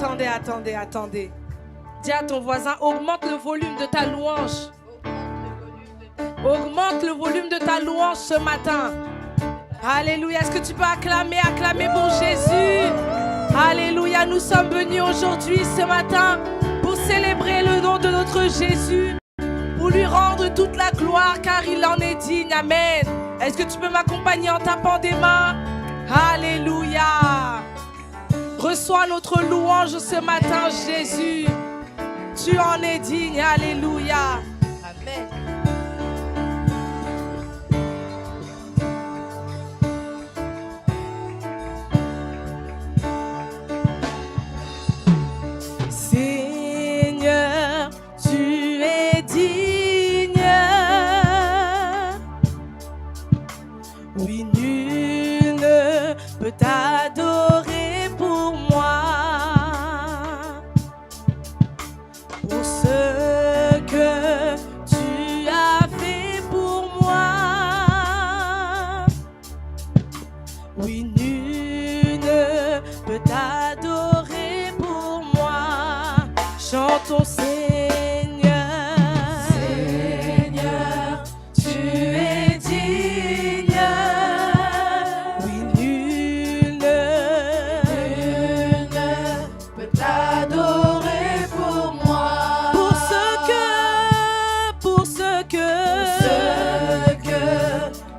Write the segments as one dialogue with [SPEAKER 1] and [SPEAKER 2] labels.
[SPEAKER 1] attendez. Dis à ton voisin, augmente le volume de ta louange. Augmente le volume de ta louange ce matin. Alléluia. Est-ce que tu peux acclamer pour Jésus? Alléluia. Nous sommes venus aujourd'hui, ce matin, pour célébrer le nom de notre Jésus, pour lui rendre toute la gloire, car il en est digne. Amen. Est-ce que tu peux m'accompagner en tapant des mains? Alléluia. Reçois notre louange ce matin, Jésus. Tu en es digne. Alléluia. Amen. Seigneur, tu es digne. Oui, nul ne peut t'adorer pour moi. Pour ce que tu as fait pour moi. Oui, nul ne peut t'adorer pour moi. Chantons Seigneur. Seigneur, tu es digne. Oui, nul ne peut t'adorer pour moi. Pour ce que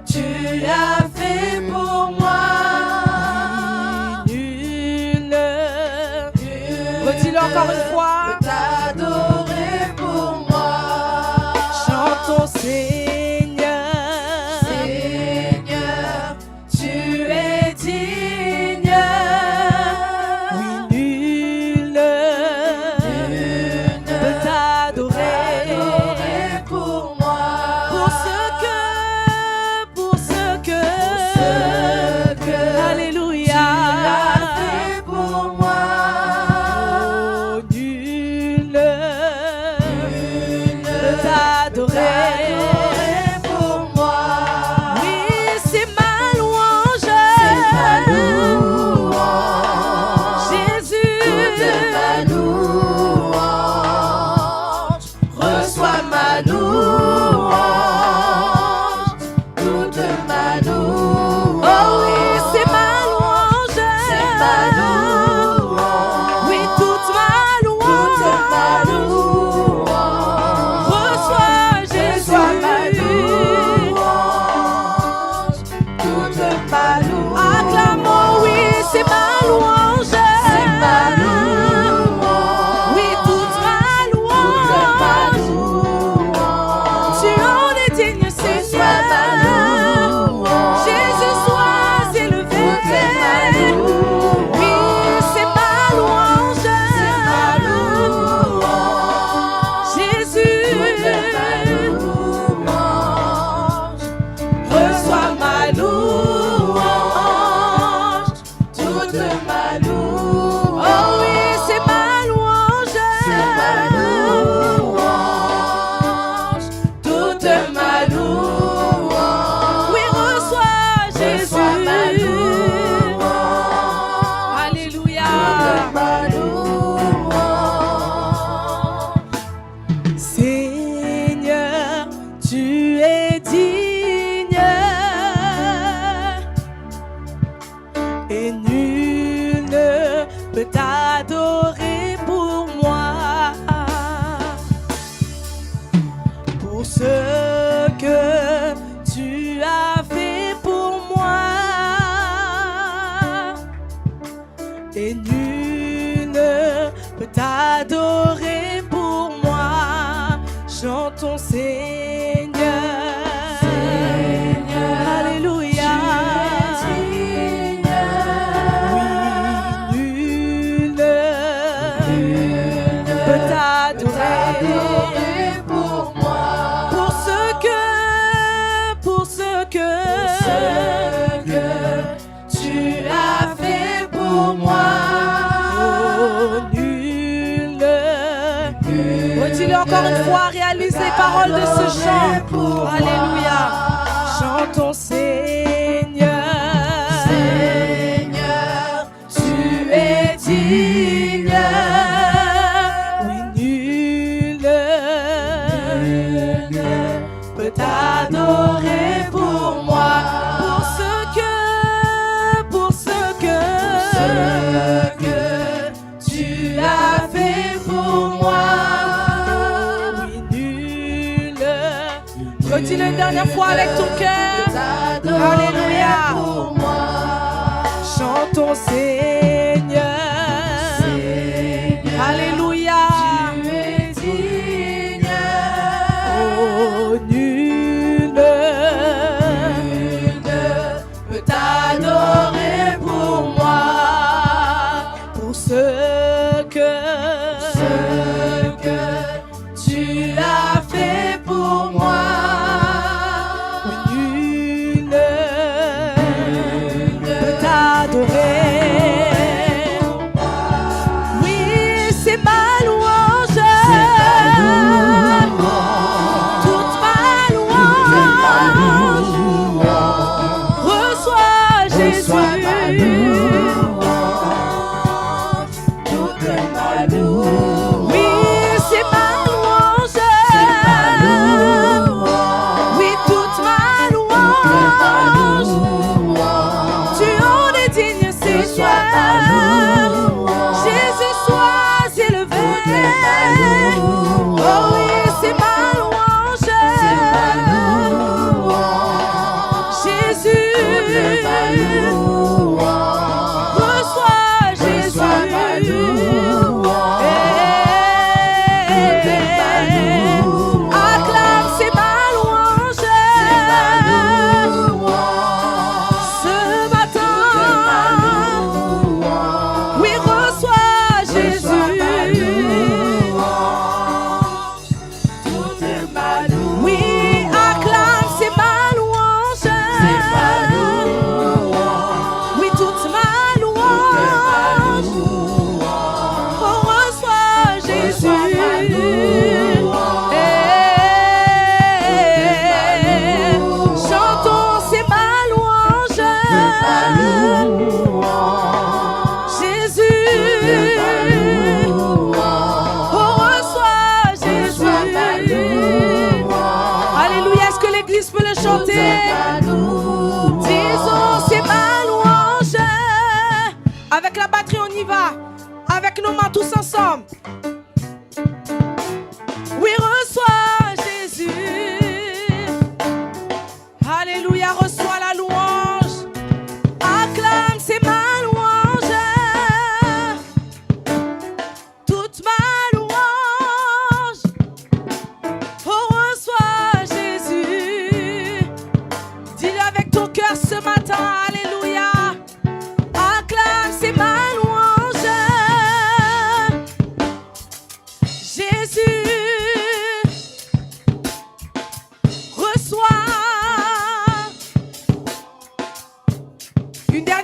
[SPEAKER 1] tu as fait pour moi. Nul ne. Redis-le encore une fois. T'adorer pour moi. Chantons Seigneur. Seigneur, tu es digne. Oui, nul ne peut t'adorer pour moi. Pour ce que Alléluia, tu as fait pour moi. Oh, nul ne peut t'adorer pour moi. Oui, c'est ma louange. C'est ma louange. Jésus, toute ma louange. Reçois ma louange. Toute ma louange. Oh oui, c'est ma louange. C'est ma louange. Oui, toute ma louange. Toute ma louange. Reçois Jésus. Ma louange. Toute ma louange. Acclamons, oui, c'est ma louange. C'est ma louange. Oui, toute ma louange. Toute ma louange. Tu en es digne, Seigneur. Jésus, sois élevé. Oui, c'est ma louange. C'est ma louange. Jésus, reçois ma louange. Toute ma louange. Oh oui, c'est ma louange. C'est ma louange. Toute ma louange. Oui, reçois Jésus. Alléluia. Seigneur, tu es digne. Et nul ne peut t'adorer pour moi. Pour ce que tu as fait pour moi. Et nul ne peut t'adorer pour moi. Chantons Seigneur. Alléluia. Oui, nul ne peut t'adorer pour moi. Pour ce que tu as fait pour moi. Oh, nul ne. Redis-le encore une fois, réalise les paroles de ce chant. Alléluia. Chantons Seigneur. Seigneur, tu es digne.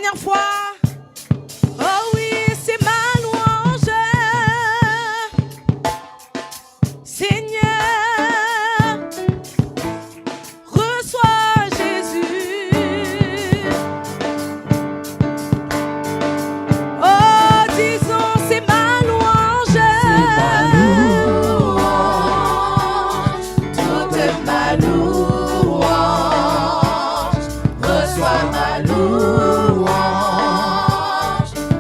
[SPEAKER 1] dernière fois. Oh oui, c'est ma louange. Seigneur, reçois Jésus. Oh, disons, c'est ma louange.
[SPEAKER 2] Toute ma louange, reçois ma louange.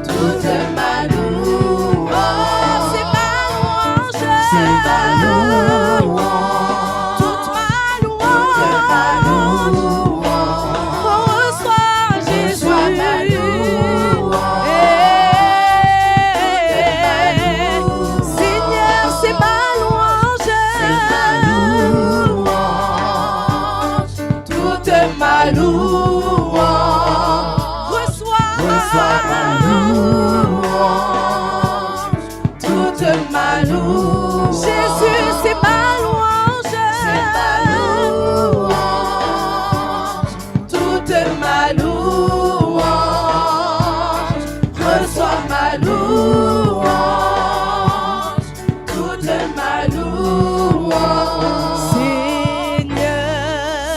[SPEAKER 2] Toute ma louange,
[SPEAKER 1] Oh, c'est ma louange.
[SPEAKER 2] c'est ma louange.
[SPEAKER 1] Toute ma
[SPEAKER 2] Toute ma
[SPEAKER 1] louange.
[SPEAKER 2] louange,
[SPEAKER 1] Oh, reçois Jésus.
[SPEAKER 2] reçois ma louange.
[SPEAKER 1] Seigneur, c'est ma louange.
[SPEAKER 2] Toute ma louange, reçois ma louange. Toute ma louange,
[SPEAKER 1] Jésus, c'est ma louange.
[SPEAKER 2] c'est ma louange. Toute ma louange, reçois ma louange. Toute ma louange.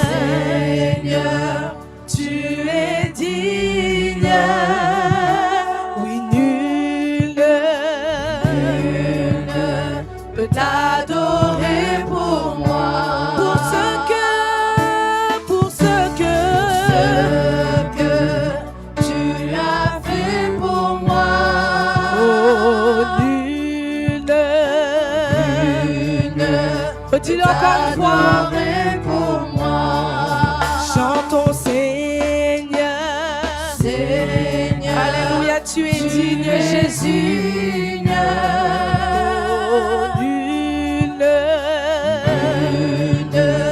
[SPEAKER 2] Seigneur, tu es digne.
[SPEAKER 1] Oui, nul
[SPEAKER 2] Nul peut t'adorer pour moi.
[SPEAKER 1] pour ce que
[SPEAKER 2] Ce que tu as fait pour moi.
[SPEAKER 1] oh, nul.
[SPEAKER 2] Nul
[SPEAKER 1] Dis-le encore une fois.
[SPEAKER 2] t'adorer pour moi.
[SPEAKER 1] Chantons Seigneur.
[SPEAKER 2] Seigneur,
[SPEAKER 1] Alléluia, tu es digne, Jésus.
[SPEAKER 2] digne.
[SPEAKER 1] Oh, nul.
[SPEAKER 2] Nul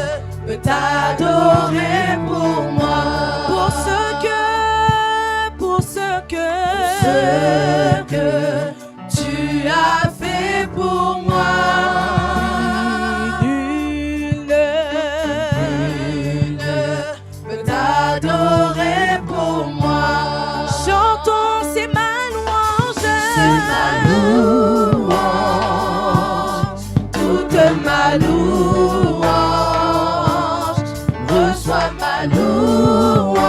[SPEAKER 2] peut t'adorer pour moi.
[SPEAKER 1] Pour ce
[SPEAKER 2] que tu as fait pour moi.
[SPEAKER 1] nul.
[SPEAKER 2] Nul peut t'adorer pour moi.
[SPEAKER 1] Chantons, c'est ma louange.
[SPEAKER 2] C'est ma louange, toute ma louange. Reçois ma louange,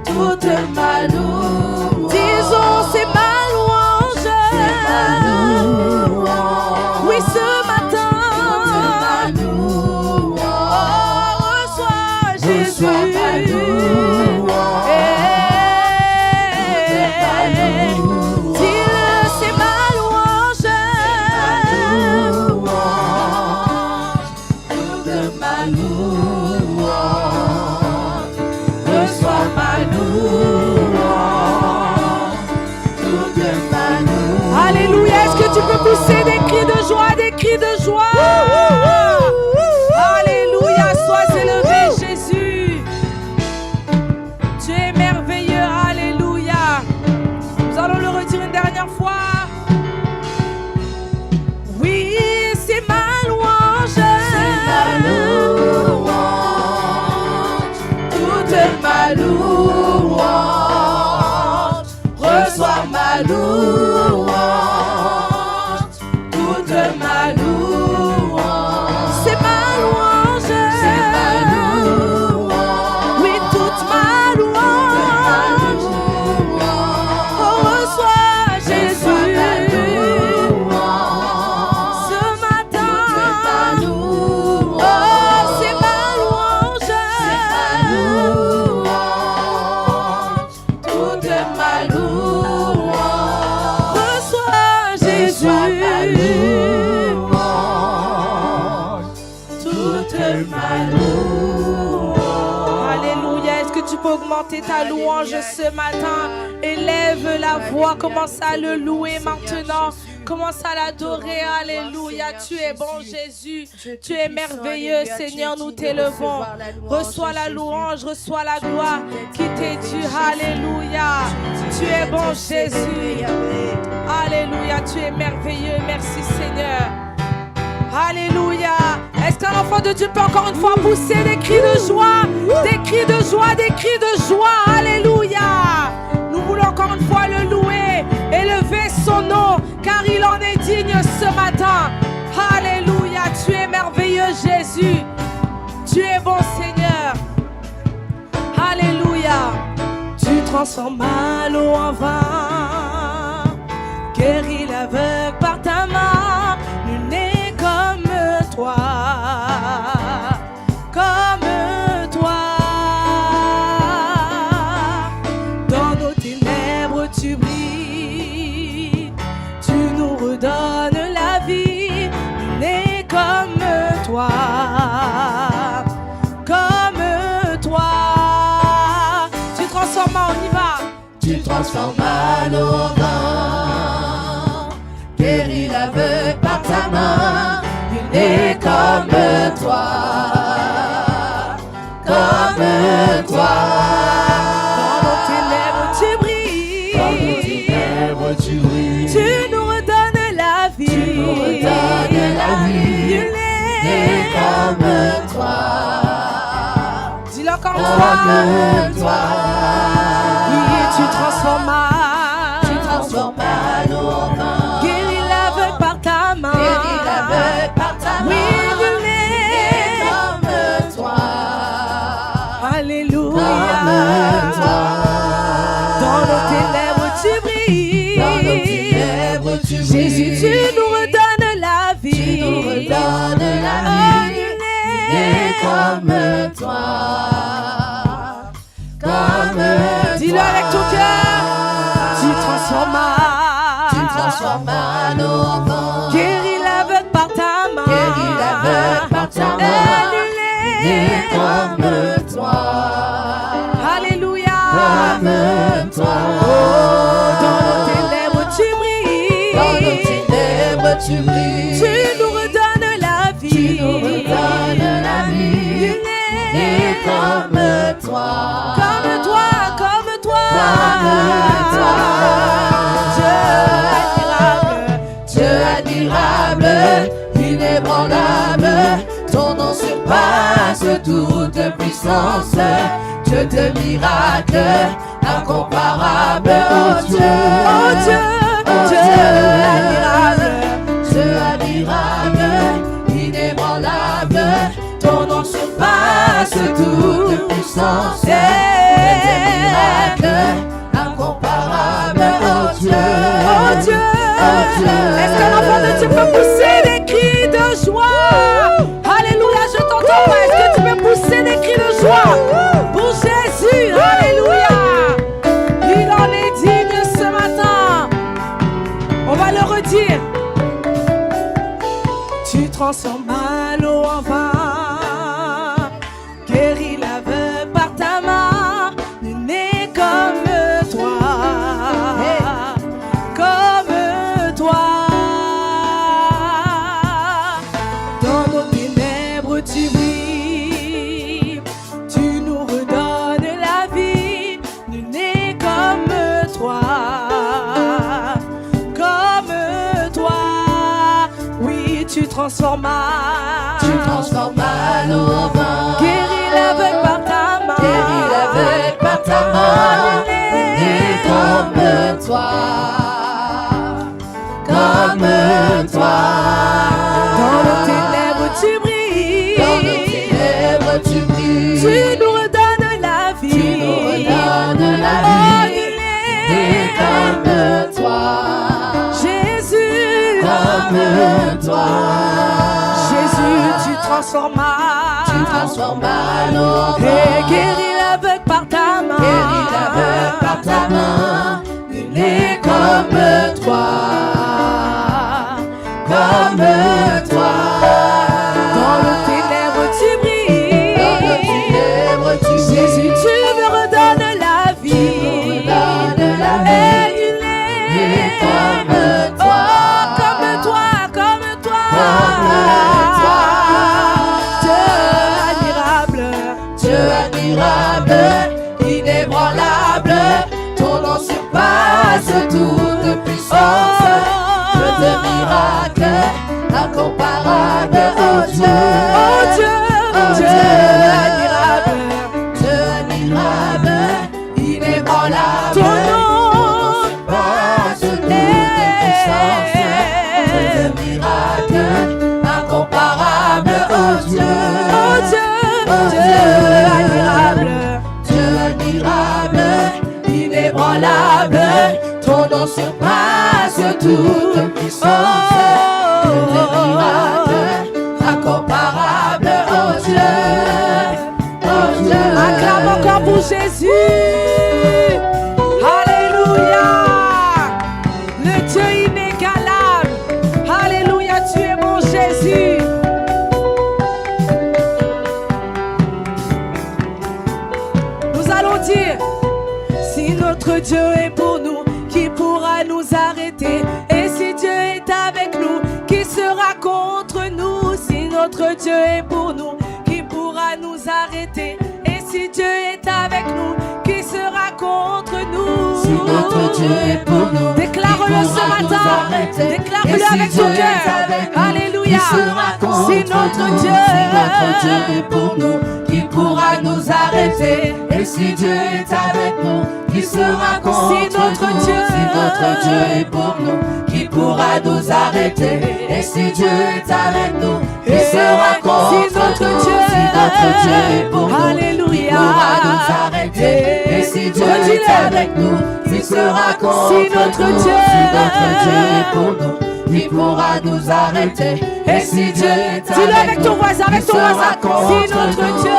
[SPEAKER 2] toute ma louange.
[SPEAKER 1] Disons, c'est ma louange.
[SPEAKER 2] C'est ma louange.
[SPEAKER 1] Oui, ce matin.
[SPEAKER 2] Toute ma louange.
[SPEAKER 1] Oh, reçois Jésus.
[SPEAKER 2] Reçois ma louange.
[SPEAKER 1] Dis-le, c'est ma louange.
[SPEAKER 2] Toute ma louange. Reçois ma louange. Toute ma louange.
[SPEAKER 1] Alléluia. Est-ce que tu peux pousser des cris de joie, des cris de joie? Alléluia. Sois élevé, Jésus. Tu es merveilleux. Alléluia. Nous allons le redire une dernière fois. Oui, c'est ma louange.
[SPEAKER 2] C'est ma louange. Toute ma louange. Reçois ma louange. Toute ma louange.
[SPEAKER 1] C'est ma louange.
[SPEAKER 2] C'est ma louange.
[SPEAKER 1] Oui, toute ma louange. Oh, reçois Jésus. Ce matin. Oh, c'est ma louange.
[SPEAKER 2] Toute ma louange.
[SPEAKER 1] Reçois Jésus.
[SPEAKER 2] Toute ma louange.
[SPEAKER 1] Alléluia. Est-ce que tu peux augmenter ta louange ce matin? Élève la voix. Commence à le louer maintenant. Commence à l'adorer. Alléluia. Tu es bon, Jésus. Tu es merveilleux, Seigneur. Nous t'élevons. Reçois la louange, reçois la gloire qui t'est due. Alléluia. Tu es bon, Jésus. Alléluia. Tu es merveilleux. Merci, Seigneur. Alléluia. Est-ce qu'un enfant de Dieu peut encore une fois pousser des cris de joie, des cris de joie, des cris de joie? Alléluia. Jésus. Tu es bon, Seigneur. Alléluia. Tu transformes l'eau en vin, guéris l'aveugle par ta main. Nul n'est comme toi, comme toi. Dans nos ténèbres tu brilles, tu nous redonnes la vie. Nul n'est comme toi, comme toi. Tu transformes, on y va.
[SPEAKER 2] Tu transformes l'eau en vin, guéris l'aveugle par ta main. Nul n'est comme toi, comme toi.
[SPEAKER 1] Dans nos ténèbres tu brilles,
[SPEAKER 2] Dans nos ténèbres tu brilles,
[SPEAKER 1] tu nous redonnes la vie.
[SPEAKER 2] tu nous redonnes la vie.
[SPEAKER 1] Nul
[SPEAKER 2] N'est
[SPEAKER 1] n'est
[SPEAKER 2] comme toi,
[SPEAKER 1] dis-le encore une
[SPEAKER 2] comme
[SPEAKER 1] fois.
[SPEAKER 2] toi.
[SPEAKER 1] Oui, tu transformes,
[SPEAKER 2] Tu transformes l'eau en vin,
[SPEAKER 1] guéris l'aveugle par ta main.
[SPEAKER 2] guéris l'aveugle par ta main.
[SPEAKER 1] Oui, nul n'est
[SPEAKER 2] Comme toi,
[SPEAKER 1] alléluia.
[SPEAKER 2] comme toi.
[SPEAKER 1] Dans nos ténèbres tu brilles,
[SPEAKER 2] Dans nos ténèbres tu
[SPEAKER 1] Jésus, tu
[SPEAKER 2] brilles,
[SPEAKER 1] nous redonnes la vie.
[SPEAKER 2] tu nous redonnes la
[SPEAKER 1] Oh,
[SPEAKER 2] vie.
[SPEAKER 1] nul
[SPEAKER 2] N'est
[SPEAKER 1] n'est
[SPEAKER 2] comme toi, comme
[SPEAKER 1] dis-le
[SPEAKER 2] toi.
[SPEAKER 1] avec ton cœur. Tu transformes,
[SPEAKER 2] l'eau en vin,
[SPEAKER 1] guéris l'aveugle par ta main.
[SPEAKER 2] guéris l'aveugle par ta main.
[SPEAKER 1] Nul
[SPEAKER 2] N'est
[SPEAKER 1] n'est
[SPEAKER 2] comme toi,
[SPEAKER 1] alléluia.
[SPEAKER 2] comme toi.
[SPEAKER 1] Dans nos ténèbres tu brilles,
[SPEAKER 2] Dans nos ténèbres tu brilles,
[SPEAKER 1] tu nous redonnes la vie.
[SPEAKER 2] tu nous redonnes la vie.
[SPEAKER 1] Nul
[SPEAKER 2] N'est
[SPEAKER 1] n'est
[SPEAKER 2] comme toi,
[SPEAKER 1] comme toi, comme toi.
[SPEAKER 2] comme toi.
[SPEAKER 1] Dieu admirable,
[SPEAKER 2] Dieu admirable, inébranlable, ton nom surpasse toute puissance. Dieu de miracles, incomparable, oh Dieu,
[SPEAKER 1] oh Dieu,
[SPEAKER 2] oh
[SPEAKER 1] Dieu admirable.
[SPEAKER 2] Dieu admirable, inébranlable, ton nom surpasse toute puissance. Dieu de miracles, incomparable, oh Dieu,
[SPEAKER 1] Oh Dieu,
[SPEAKER 2] oh Dieu.
[SPEAKER 1] est-ce qu'un enfant de Dieu peut pousser des cris de joie? Alléluia, je t'entends pas. Est-ce que tu peux pousser des cris de joie pour Jésus? Alléluia, il en est digne ce matin. On va le redire. Tu transformes l'eau en vin, guéris l'aveugle par ta main. Nul n'est comme toi, comme toi. Dans nos ténèbres tu brilles, tu nous redonnes la vie. Nul n'est comme toi, comme toi. Oui, tu transformes,
[SPEAKER 2] l'eau en vin,
[SPEAKER 1] guéris l'aveugle par ta main.
[SPEAKER 2] guéris l'aveugle par ta main.
[SPEAKER 1] Nul
[SPEAKER 2] N'est comme toi, comme toi.
[SPEAKER 1] Dans nos ténèbres tu brilles,
[SPEAKER 2] Dans nos ténèbres tu brilles,
[SPEAKER 1] tu nous redonnes la vie.
[SPEAKER 2] tu nous redonnes la
[SPEAKER 1] Oh,
[SPEAKER 2] vie.
[SPEAKER 1] nul
[SPEAKER 2] N'est
[SPEAKER 1] n'est
[SPEAKER 2] comme toi,
[SPEAKER 1] Jésus,
[SPEAKER 2] comme toi.
[SPEAKER 1] Jésus, tu transformes,
[SPEAKER 2] l'eau en vin,
[SPEAKER 1] et guéris l'aveugle par ta main.
[SPEAKER 2] guéris l'aveugle par ta main. Nul n'est comme toi, comme toi.
[SPEAKER 1] Dans nos ténèbres tu brilles,
[SPEAKER 2] Dans nos ténèbres tu brilles,
[SPEAKER 1] Jésus, tu me redonnes la vie.
[SPEAKER 2] redonnes la vie.
[SPEAKER 1] Et nul
[SPEAKER 2] N'est
[SPEAKER 1] n'est
[SPEAKER 2] comme toi,
[SPEAKER 1] oh, comme toi, comme toi.
[SPEAKER 2] comme toi.
[SPEAKER 1] Dieu admirable,
[SPEAKER 2] Dieu admirable, inébranlable, ton nom surpasse toute puissance. Dieu de miracles, incomparable, oh Dieu,
[SPEAKER 1] oh Dieu,
[SPEAKER 2] oh
[SPEAKER 1] Dieu
[SPEAKER 2] Dieu.
[SPEAKER 1] admirable.
[SPEAKER 2] Dieu admirable, inébranlable,
[SPEAKER 1] Ton nom
[SPEAKER 2] surpasse toute puissance. Dieu de miracles, incomparable, oh Dieu. inébranlable, ton nom surpasse toute puissance. Des miracles incomparables, oh Dieu, oh Dieu.
[SPEAKER 1] Acclame encore pour Jésus. Alléluia. Le Dieu inégalable. Alléluia, tu es mon Jésus. Nous allons dire, si notre Dieu est pour nous, qui pourra nous arrêter? Et si Dieu est avec nous, qui sera contre nous? Si notre Dieu est pour nous, qui pourra nous arrêter? Et si Dieu est avec nous, qui sera contre nous?
[SPEAKER 2] Si notre Dieu est pour nous,
[SPEAKER 1] déclare-le ce matin, déclare-le avec ton cœur. Alléluia. Si notre Dieu
[SPEAKER 2] est pour nous, qui pourra nous arrêter? Et si Dieu est avec nous, qui sera contre
[SPEAKER 1] si notre
[SPEAKER 2] nous?
[SPEAKER 1] Dieu,
[SPEAKER 2] si notre Dieu est pour nous, qui pourra nous arrêter? Et si Dieu est avec nous, qui sera contre
[SPEAKER 1] si notre
[SPEAKER 2] nous?
[SPEAKER 1] Dieu,
[SPEAKER 2] si notre Dieu est pour nous,
[SPEAKER 1] Alléluia.
[SPEAKER 2] qui pourra nous arrêter? Et si Dieu est avec nous, qui sera contre
[SPEAKER 1] si notre
[SPEAKER 2] nous?
[SPEAKER 1] Dieu,
[SPEAKER 2] si notre Dieu est pour nous, qui pourra nous arrêter? Et si Dieu est
[SPEAKER 1] dis-le avec ton voisin, avec ton voisin. Si notre Dieu,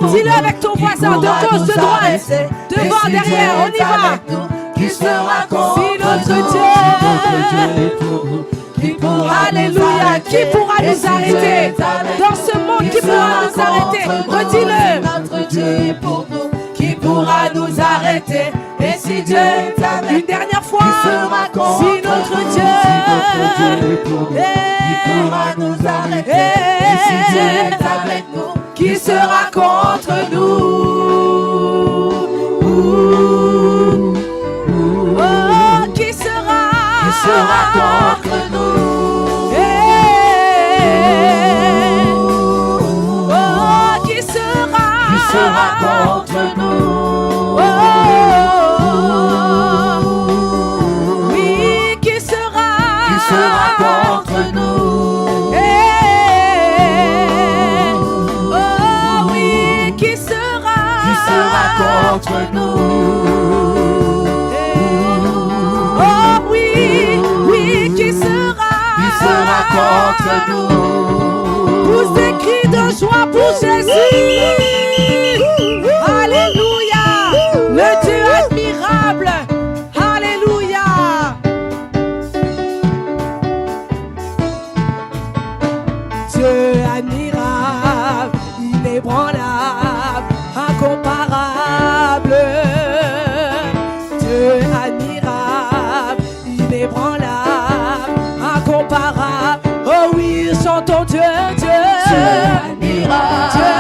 [SPEAKER 1] dis-le avec ton voisin, de gauche, de droite, devant, derrière, on y va.
[SPEAKER 2] Qui sera contre
[SPEAKER 1] Si notre Dieu,
[SPEAKER 2] qui pourra
[SPEAKER 1] Alléluia, qui pourra nous arrêter? Dans ce monde, qui pourra nous arrêter? Redis-le.
[SPEAKER 2] Notre Dieu est pour nous, qui pourra nous arrêter? Et si Dieu est avec nous,
[SPEAKER 1] Une dernière fois.
[SPEAKER 2] si notre Dieu est pour nous, qui pourra nous arrêter? Et si Dieu est avec nous, qui sera contre nous?
[SPEAKER 1] Oh, qui sera
[SPEAKER 2] contre nous?
[SPEAKER 1] Oh, qui sera
[SPEAKER 2] contre nous?
[SPEAKER 1] Oh, oui, qui sera
[SPEAKER 2] contre nous?
[SPEAKER 1] Oh, oui, qui sera
[SPEAKER 2] contre nous?
[SPEAKER 1] Oh, oui, oui, qui sera
[SPEAKER 2] contre nous?
[SPEAKER 1] Pousse des cris de joie pour Jésus. Alléluia. Le Dieu admirable. Alléluia. Dieu admirable, inébranlable, incomparable. Dieu admirable, inébranlable, incomparable. Oh oui, chantons Dieu, Dieu.
[SPEAKER 2] Admirable,
[SPEAKER 1] Dieu,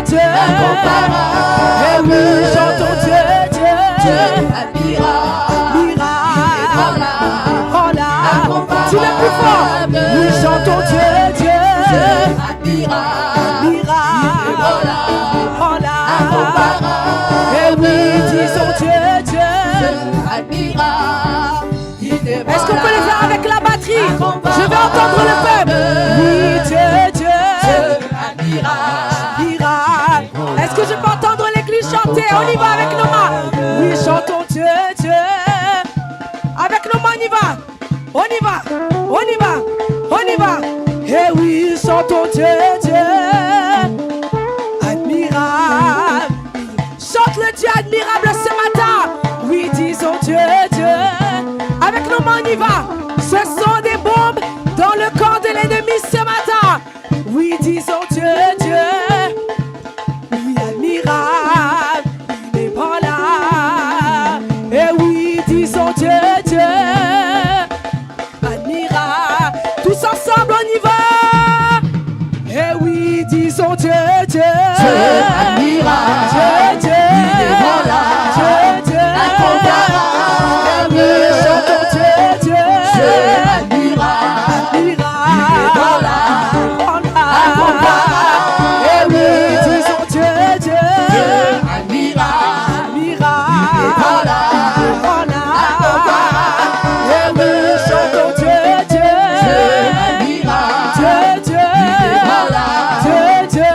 [SPEAKER 1] Dieu,
[SPEAKER 2] incomparable.
[SPEAKER 1] et oui, chantons Dieu, Dieu,
[SPEAKER 2] admirable,
[SPEAKER 1] oh là, tu l'es plus fort. Oui, chantons Dieu, Dieu,
[SPEAKER 2] admirable,
[SPEAKER 1] oh là, et oui, disons Dieu, Dieu,
[SPEAKER 2] admirable.
[SPEAKER 1] Est-ce qu'on peut le faire avec la batterie? Je vais entendre le peuple. Oui, Dieu, Dieu, admirable. Est-ce que je peux entendre l'église chanter? On y va avec nos mains. Oui, chantons Dieu, Dieu. Avec nos mains, on y va. On y va, on y va, on y va. Et oui, chantons Dieu, Dieu. Admirable. Chante le Dieu admirable ce matin. Oui, disons Dieu, Dieu. Avec nos mains, on y va. Ce sont des bombes dans le camp de l'ennemi ce matin. Oui, disons Dieu, Dieu. Oui, admirable, inébranlable. Et oui, disons Dieu, Dieu. Admirable. Tous ensemble, on y va. Et oui, disons Dieu, Dieu.
[SPEAKER 2] Admirable,
[SPEAKER 1] Dieu, Dieu.
[SPEAKER 2] inébranlable,
[SPEAKER 1] Dieu, Dieu.
[SPEAKER 2] incomparable.
[SPEAKER 1] Et oui, chantons Dieu, Dieu.
[SPEAKER 2] Admirable,
[SPEAKER 1] Et oui, disons Dieu, Dieu.
[SPEAKER 2] admirable,
[SPEAKER 1] Et oui, chantons Dieu, Dieu. Dieu, Dieu. Dieu, Dieu.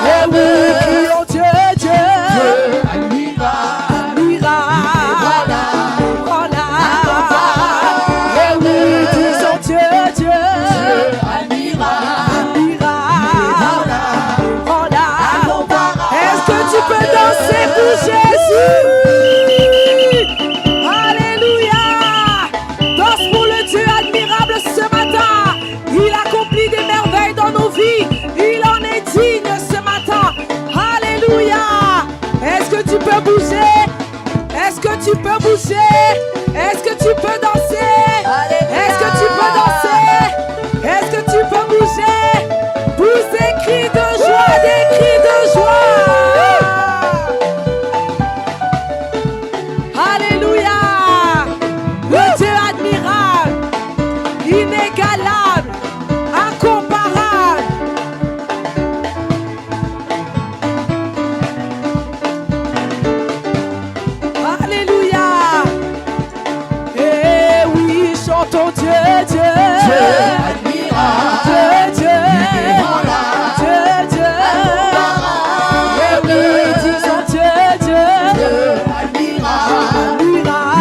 [SPEAKER 1] Et oui, tu peux bouger? Est-ce que tu peux bouger? Est-ce que tu peux danser? Est-ce que tu peux danser? Est-ce que tu peux bouger? Pousse des cris de joie, des cris de joie. Alléluia. Le Dieu admirable, inégalable, incomparable. Alléluia. Eh oui, chantons Dieu, Dieu.
[SPEAKER 2] Dieu admirable.
[SPEAKER 1] Dieu, Dieu. Dieu, Dieu. Eh oui, disons Dieu, Dieu.
[SPEAKER 2] Dieu admirable.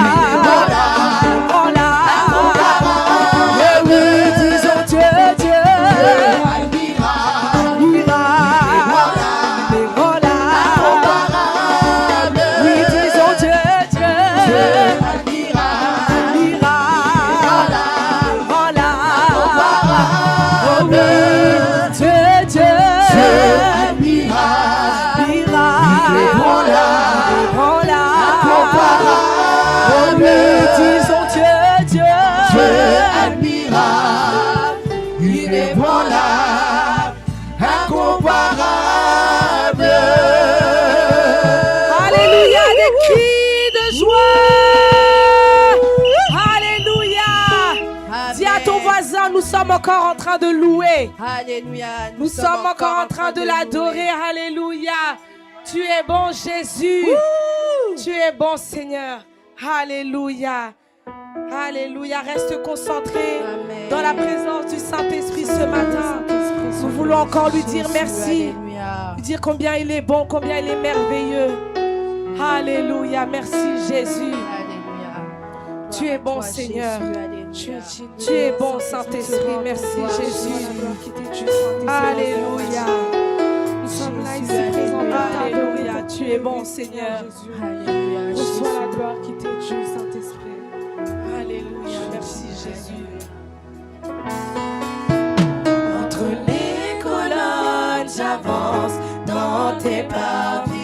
[SPEAKER 1] Nous sommes encore en train de louer.
[SPEAKER 2] Alléluia.
[SPEAKER 1] Nous sommes encore en train de l'adorer. Alléluia. Tu es bon, Jésus. Tu es bon, Seigneur. Alléluia. Alléluia. Reste concentré dans la présence du Saint-Esprit ce matin. Nous voulons encore lui dire merci. Lui dire combien il est bon, combien il est merveilleux. Alléluia. Merci, Jésus. Tu es bon, Seigneur. Tu es bon, Saint-Esprit. Merci, Jésus. Alléluia. Nous sommes là ici présents. Alléluia. Tu es bon, Seigneur. Alléluia. Reçois la gloire qui t'est due, Saint-Esprit. Alléluia. Merci, Jésus.
[SPEAKER 2] Entre les colonnes, j'avance dans tes parvis.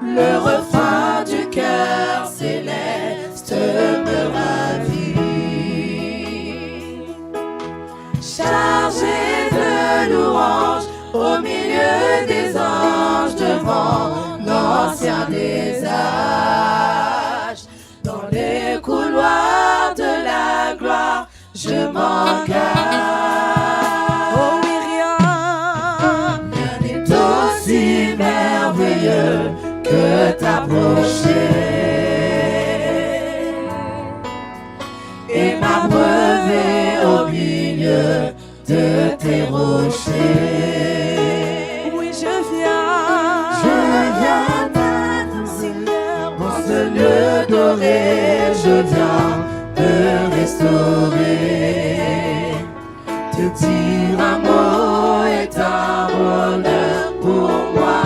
[SPEAKER 2] Le refrain du cœur céleste me ravit. Chargé de louanges au milieu des anges, devant l'ancien des âges. Dans les couloirs de la gloire, je m'engage.
[SPEAKER 1] Oh oui,
[SPEAKER 2] Rien n'est aussi merveilleux que t'approcher et m'abreuver au milieu de tes rochers.
[SPEAKER 1] Oui, je viens t'adorer,
[SPEAKER 2] Dans ce lieu doré, je viens te restaurer. Te dire un mot est un bonheur pour moi.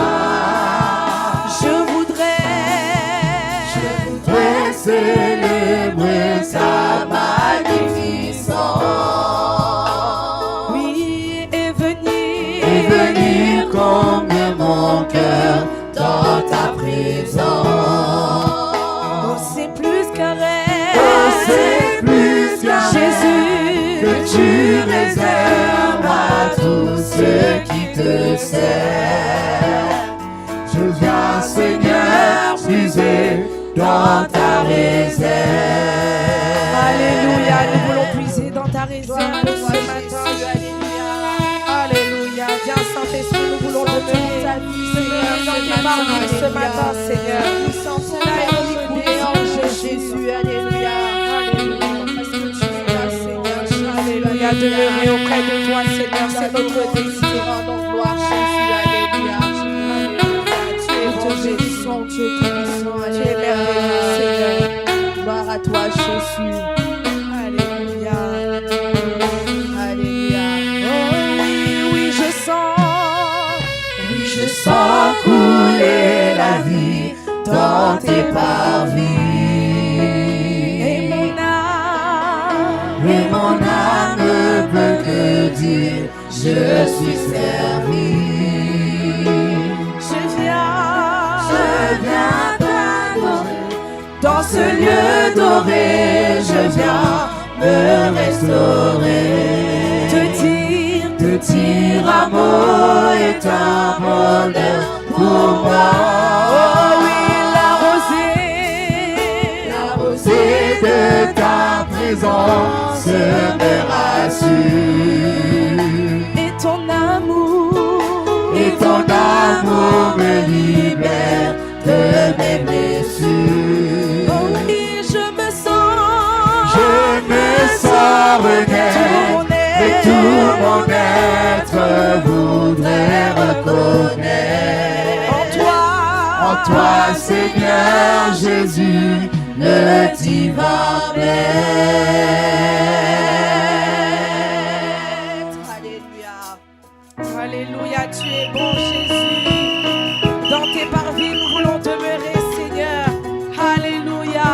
[SPEAKER 1] Je voudrais
[SPEAKER 2] célébrer sa magnificence.
[SPEAKER 1] oui, et venir
[SPEAKER 2] combler mon cœur dans ta présence.
[SPEAKER 1] Oh, c'est plus qu'un rêve.
[SPEAKER 2] Oh, c'est plus qu'un
[SPEAKER 1] Jésus,
[SPEAKER 2] que tu réserves à tous ceux qui te servent. Je viens, Seigneur, puiser dans ta réserve.
[SPEAKER 1] Alléluia, nous voulons puiser dans ta réserve ce matin. Alléluia, viens Saint-Esprit, nous voulons demeurer dans tes parvis ce matin, Seigneur. Nous sommes là et nous écoutons Jésus. Alléluia, alléluia, parce que tu es là, Seigneur. Alléluia, demeurer auprès de toi, Seigneur, c'est notre désir. Donc gloire, Jésus, alléluia. Tu es bon, Jésus, tu es tout-puissant, tu es merveilleux, Seigneur. Gloire à toi, Jésus. Alléluia. Alléluia. Oh oui,
[SPEAKER 2] Je sens couler la vie dans tes parvis.
[SPEAKER 1] Et mon âme
[SPEAKER 2] ne peut que dire je suis servi. ce lieu doré, je viens me restaurer. Te dire amour est un bonheur pour moi.
[SPEAKER 1] Oh oui,
[SPEAKER 2] La rosée de ta présence me rassure.
[SPEAKER 1] et ton amour
[SPEAKER 2] me libère de mes blessures.
[SPEAKER 1] Oh oui, je me sens
[SPEAKER 2] renaître, et tout mon être voudrait reconnaître en toi, Seigneur Jésus, le divin maître.
[SPEAKER 1] Alléluia. Alléluia, tu es bon Jésus. Dans tes parvis, nous voulons demeurer, Seigneur. Alléluia.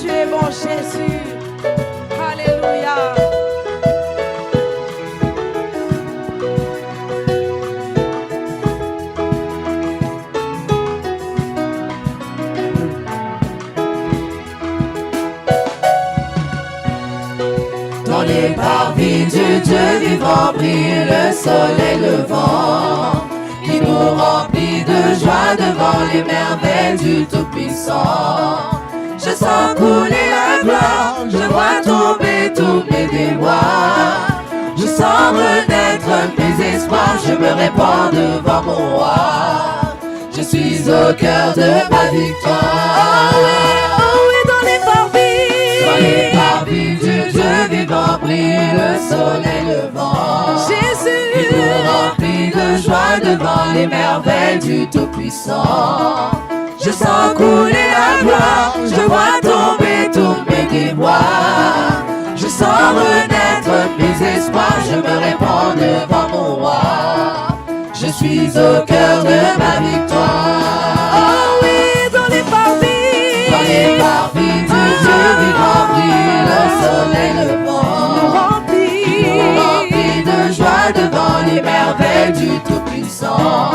[SPEAKER 1] Tu es bon Jésus. Alléluia.
[SPEAKER 2] Dans les parvis du Dieu vivant brille le soleil levant, qui nous remplit de joie devant les merveilles du Tout-Puissant. Je sens couler la gloire, je vois tomber tous mes déboires. Je sens renaître mes espoirs, je me répands devant mon roi. Je suis au cœur de ma victoire.
[SPEAKER 1] Oh oui, dans les parvis.
[SPEAKER 2] Dans les parvis du Dieu vivant brille le soleil levant.
[SPEAKER 1] Jésus.
[SPEAKER 2] Il nous remplit de joie devant les merveilles du Tout-Puissant. Je sens couler la gloire, je vois tomber tous mes déboires. Je sens renaître mes espoirs, je me répands devant mon roi. Je suis au cœur de ma victoire.
[SPEAKER 1] Oh oui, dans les parvis.
[SPEAKER 2] Dans les parvis du Dieu vivant brille le soleil levant. Il nous remplit de joie devant les merveilles du Tout-Puissant.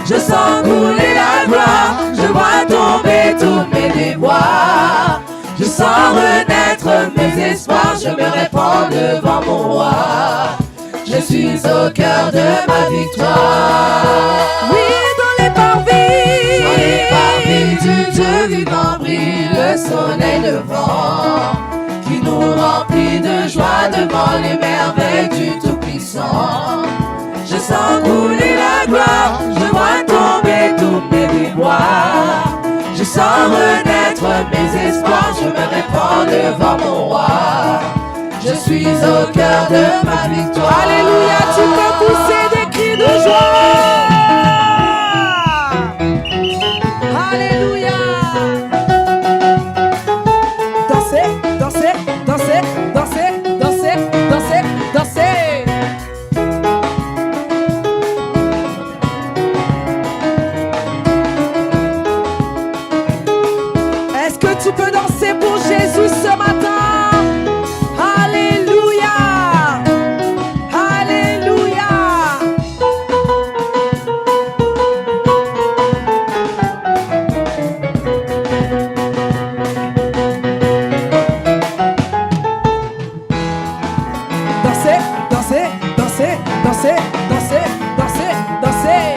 [SPEAKER 2] Je sens couler la gloire, je vois tomber tous mes déboires. Je sens renaître mes espoirs, je me répands devant mon roi. Je suis au cœur de ma victoire.
[SPEAKER 1] Oui, dans les parvis.
[SPEAKER 2] Dans les parvis du Dieu vivant brille le soleil levant, qui nous remplit de joie devant les merveilles du Tout-Puissant. Je sens couler la gloire, je vois tomber tous mes déboires. Je sens renaître mes espoirs, je me répands devant mon roi. Je suis au cœur de ma victoire.
[SPEAKER 1] Alléluia, tu peux pousser des cris de joie. Alléluia. Dansez, dansez, dansez, dansez, dansez, dansez, dansez. Est-ce que tu peux danser pour Jésus ce matin? Alléluia. Alléluia. Dansez, dansez, dansez, dansez, dansez, dansez, dansez.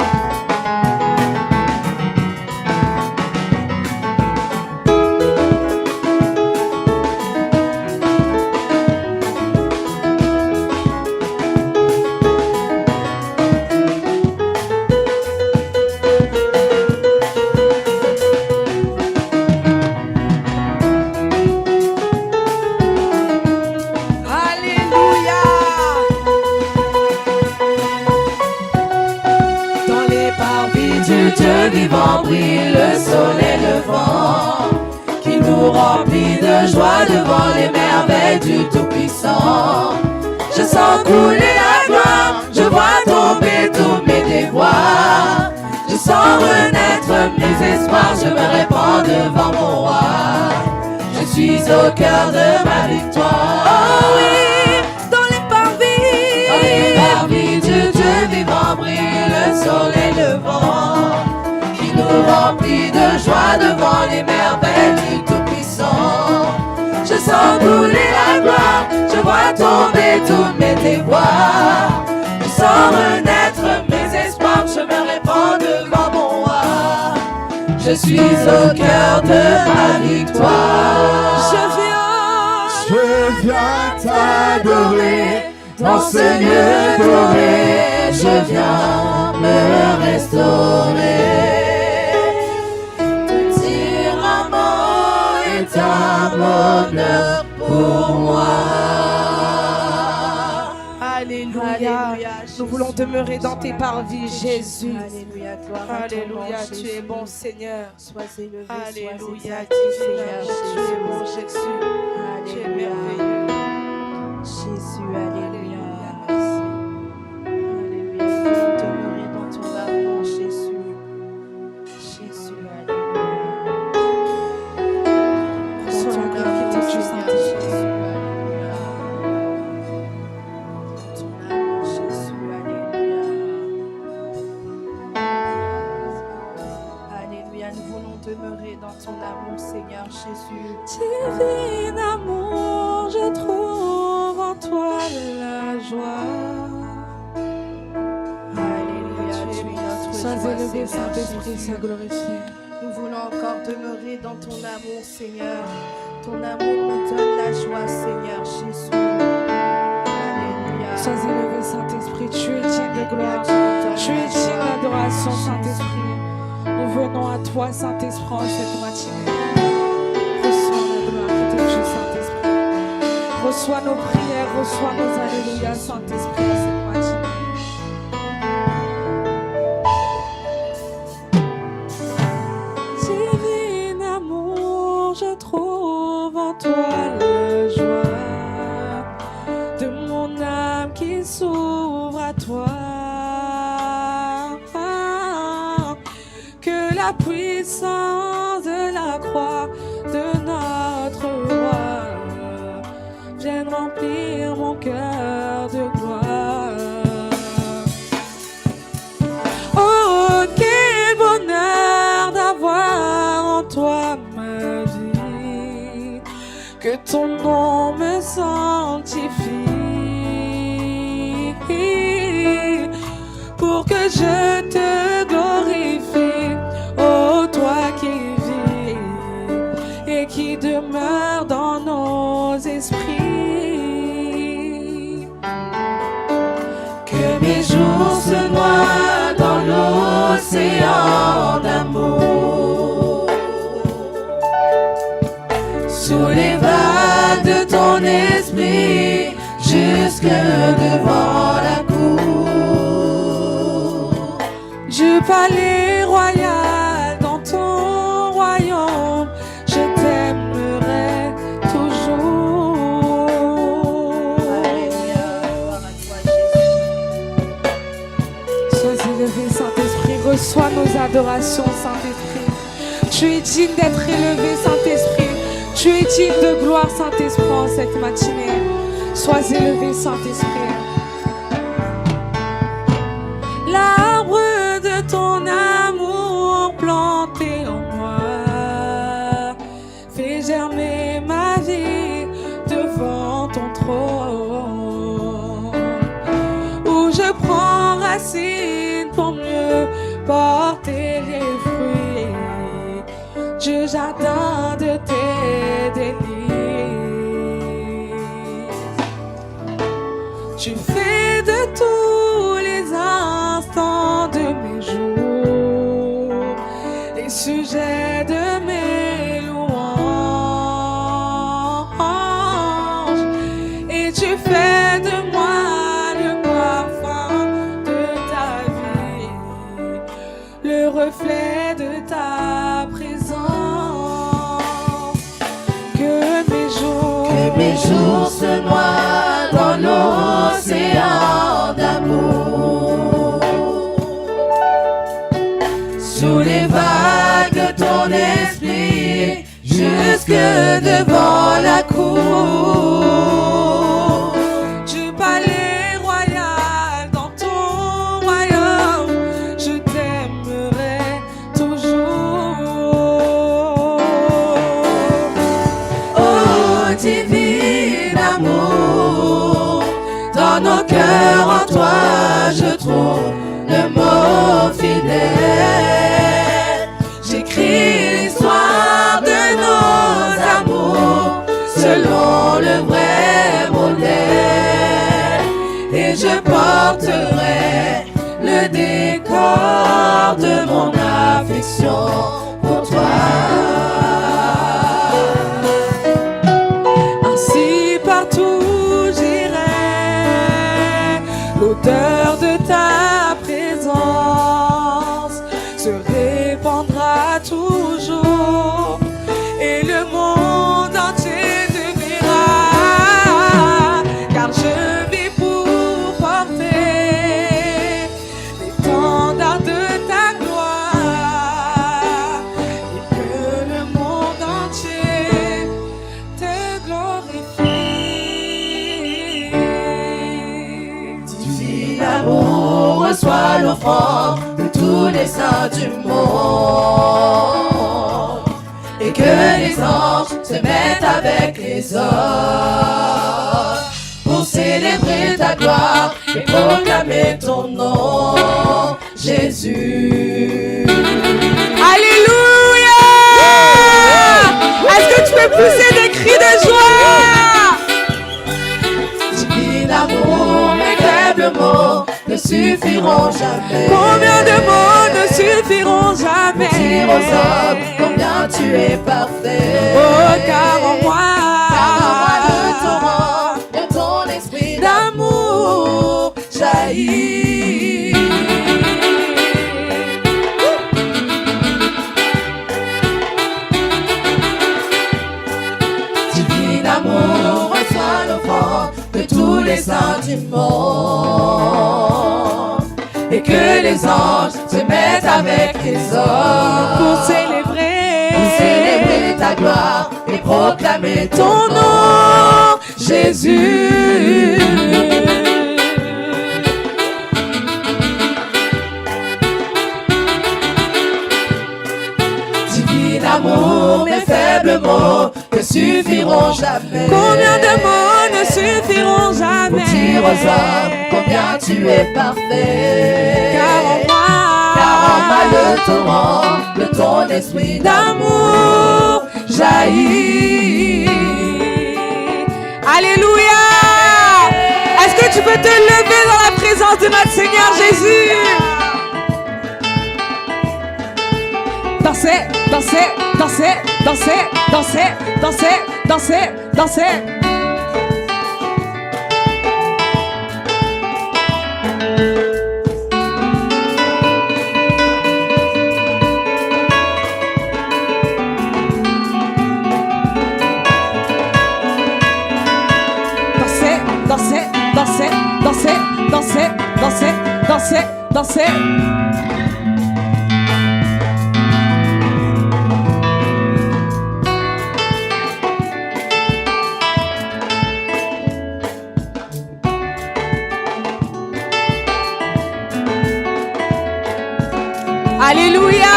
[SPEAKER 1] Alléluia. Dans les parvis
[SPEAKER 2] Du Dieu vivant brille le soleil levant, qui nous remplit de joie devant les merveilles du Tout-Puissant. Je sens couler la gloire, je vois tomber tous mes déboires. Je sens renaître mes espoirs, je me répands devant mon roi. Je suis au cœur de ma victoire.
[SPEAKER 1] Oh oui, dans les parvis.
[SPEAKER 2] Dans les parvis du Dieu vivant brille le soleil levant, qui nous remplit tomber toutes mes déboires. Je sens renaître mes espoirs, je me répands devant mon roi. Je suis au cœur de ma victoire.
[SPEAKER 3] Je viens t'adorer dans ce lieu doré. Je viens me restaurer. Tout amour est un bonheur pour moi.
[SPEAKER 1] Alléluia. Nous voulons demeurer dans tes parvis, Jésus.
[SPEAKER 2] Alléluia, gloire à ton nom,
[SPEAKER 1] Alléluia, tu
[SPEAKER 2] Jésus.
[SPEAKER 1] es bon, Seigneur.
[SPEAKER 2] Sois élevé,
[SPEAKER 1] Alléluia,
[SPEAKER 2] sois exalté,
[SPEAKER 1] Seigneur. Tu es bon, Jésus. Tu es merveilleux.
[SPEAKER 2] Jésus, alléluia. Merci. Alléluia. Nous voulons demeurer dans ton amour, Jésus. Jésus, alléluia.
[SPEAKER 1] Reçois la gloire qui t'est due, Saint-Esprit.
[SPEAKER 2] Jésus, alléluia. Ton amour, Jésus, alléluia. Alléluia. Nous voulons demeurer dans ton amour, Seigneur Jésus.
[SPEAKER 1] Divin amour, je trouve en toi la joie.
[SPEAKER 2] Alléluia. Tu es notre
[SPEAKER 1] Sois
[SPEAKER 2] joie,
[SPEAKER 1] élevé,
[SPEAKER 2] Seigneur
[SPEAKER 1] Saint-Esprit,
[SPEAKER 2] Jésus.
[SPEAKER 1] sois glorifié.
[SPEAKER 2] Nous voulons encore demeurer dans ton amour, Seigneur. Ton amour nous donne la joie, Seigneur Jésus. Alléluia.
[SPEAKER 1] Sois élevé, Saint-Esprit, tu es digne de gloire.
[SPEAKER 2] Alléluia,
[SPEAKER 1] Tu es
[SPEAKER 2] la
[SPEAKER 1] digne
[SPEAKER 2] joie.
[SPEAKER 1] d'adoration, Saint-Esprit. Nous venons à toi, Saint-Esprit, en cette matinée. Reçois la gloire qui t'est due, Saint-Esprit. Reçois nos prières, reçois nos alléluia, Saint-Esprit, en cette matinée. Divin amour, je trouve en toi la joie de mon âme qui s'ouvre à toi. Que la puissance de la croix de notre roi vienne remplir mon cœur de gloire. Oh, quel bonheur d'avoir en toi ma vie, que ton nom me sanctifie, pour que je te glorifie, oh toi qui vis et qui demeure dans nos esprits.
[SPEAKER 2] Que mes jours se noient dans l'océan d'amour. Sous les vagues de ton esprit, jusque devant la cour.
[SPEAKER 1] Du palais royal dans ton royaume, je t'aimerai toujours.
[SPEAKER 2] Alléluia, gloire à toi, Jésus.
[SPEAKER 1] Sois élevé, Saint-Esprit, reçois nos adorations, Saint-Esprit. Tu es digne d'être élevé, Saint-Esprit. Tu es digne de gloire, Saint-Esprit, en cette matinée. Sois élevé, Saint-Esprit. L'arbre de ton amour planté en moi fait germer ma vie devant ton trône, où je prends racine pour mieux porter les fruits du jardin de tes délices. Tu fais de tous les instants de mes jours les sujets de mes louanges, et tu fais de moi le parfum de ta vie, le reflet de ta présence. Que mes jours
[SPEAKER 2] se noient dans l'océan d'amour. Sous les vagues de ton esprit, jusque devant la cour.
[SPEAKER 1] Du palais royal dans ton royaume, je t'aimerai toujours.
[SPEAKER 2] Oh, divin amour, Dans nos cœurs, en toi, je trouve le mot fidèle. J'écris l'histoire de nos amours selon le vrai modèle. Et je porterai le décor de mon affection pour toi. Ainsi partout j'irai, l'odeur de ta présence se répandra toujours et le monde entier te verra, car je vis pour porter l'étendard de ta gloire et que le monde entier te glorifie. Divin amour, reçois l'offrande de tous les saints du monde et que les anges se mettent avec les hommes pour célébrer ta gloire et proclamer ton nom, Jésus.
[SPEAKER 1] Alléluia! Est-ce que tu peux pousser des cris de joie?
[SPEAKER 2] Divin amour, mes faibles mots ne suffiront jamais.
[SPEAKER 1] Combien de mots ne suffiront jamais?
[SPEAKER 2] Dire aux hommes combien tu es parfait.
[SPEAKER 1] Oh, car en moi
[SPEAKER 2] le torrent de ton esprit d'amour jaillit. Divin amour, reçois l'offrande de tous les saints du monde et que les anges se mettent avec les hommes
[SPEAKER 1] pour célébrer
[SPEAKER 2] ta gloire et proclamer ton nom, Jésus. Divin amour, mes faibles mots ne suffiront jamais.
[SPEAKER 1] Combien de mots ne suffiront jamais?
[SPEAKER 2] Pour dire aux hommes combien tu es parfait.
[SPEAKER 1] Car
[SPEAKER 2] en moi le torrent de ton esprit d'amour jaillit.
[SPEAKER 1] Alléluia! Est-ce que tu peux te lever dans la présence de notre Seigneur Jésus? Dansez, dansez, dansez, dansez, dansez, dansez, dansez, dansez. Dansez, dansez, dansez, dansez, dansez, dansez, dansez. Alléluia!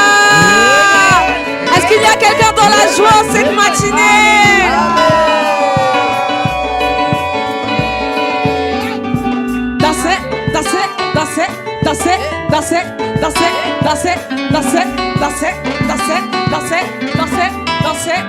[SPEAKER 1] Est-ce qu'il y a quelqu'un dans la joie cette matinée? Dansez, dansez, dansez, dansez, dansez, dansez, dansez, dansez, dansez, dansez, dansez, dansez, dansez.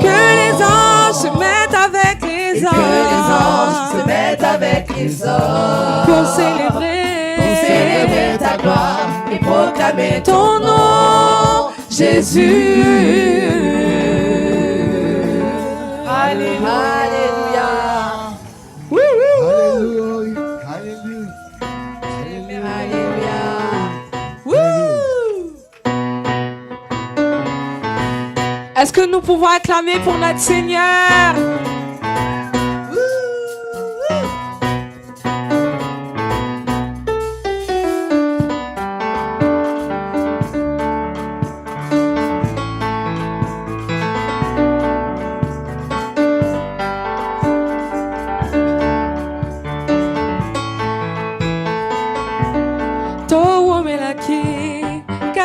[SPEAKER 1] Que les anges se mettent avec les hommes.
[SPEAKER 2] Que les anges se mettent avec les hommes
[SPEAKER 1] pour célébrer
[SPEAKER 2] ta gloire et proclamer ton nom, Jésus.
[SPEAKER 1] Alléluia.
[SPEAKER 3] Alléluia. Alléluia.
[SPEAKER 2] Alléluia.
[SPEAKER 1] Est-ce que nous pouvons acclamer pour notre Seigneur?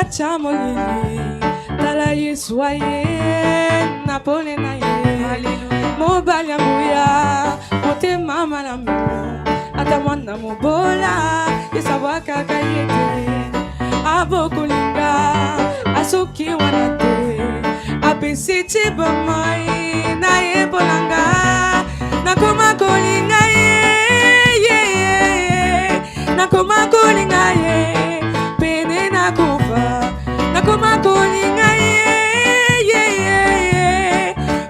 [SPEAKER 1] nakati ya molili tala Yesu aye na pole na ye mobali ya nguya motema malamu ata mwana mobola esawa kaka ye te abokolinga asoki wana te apesi ti bomoi na ye bolanga nakoma kolinga ye nakoma kolinga ye pene nakufa nakoma kolinga ye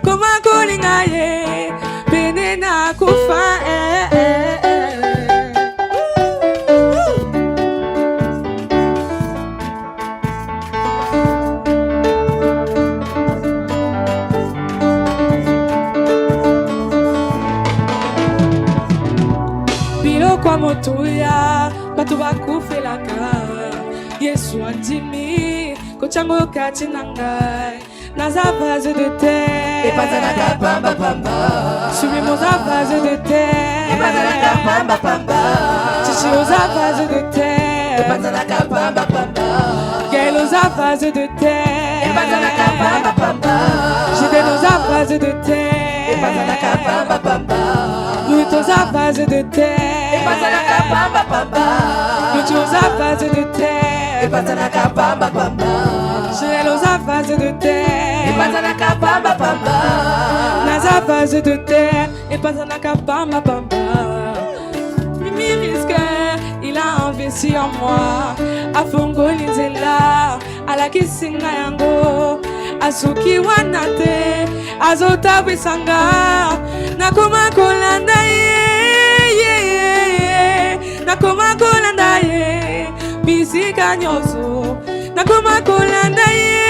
[SPEAKER 1] koma kolinga ye pene nakufa kwa motuya batu bakufelaka Yesu andimi kochango kati na ngai naza vase de terre
[SPEAKER 2] epazanaka pamba pamba
[SPEAKER 1] subi moza vase de terre
[SPEAKER 2] epazanaka pamba pamba
[SPEAKER 1] chichi oza vase de terre
[SPEAKER 2] epazanaka pamba pamba
[SPEAKER 1] Gaël oza vase de terre
[SPEAKER 2] epazanaka pamba pamba
[SPEAKER 1] Jiden oza vase de terre
[SPEAKER 2] epazanaka pamba pamba
[SPEAKER 1] Louis oza vase de terre
[SPEAKER 2] epazanaka pamba pamba
[SPEAKER 1] Luchi oza vase de terre
[SPEAKER 2] epazanaka pamba pamba
[SPEAKER 1] Joël oza vase de terre
[SPEAKER 2] epazanaka pamba pamba
[SPEAKER 1] naza vase de terre epazanaka pamba pamba Mimi risque il a investi en moi afongoli nzela alakisinga yango asuki wana te azotabwisanga nakoma kolanda ye nakoma kolanda ye bisika nyonso nakoma kolanda ye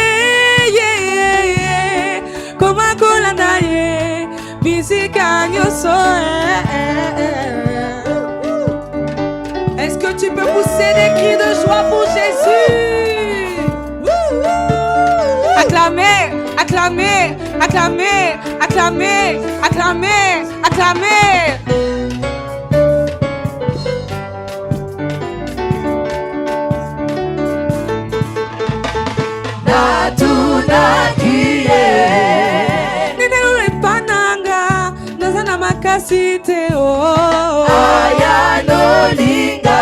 [SPEAKER 1] koma kolanda ye bisika nyonso Est-ce que tu peux pousser des cris de joie pour Jésus? Acclamez, acclamez, acclamez, acclamez, acclamez, acclamez. Makasite oh
[SPEAKER 2] aya lolinga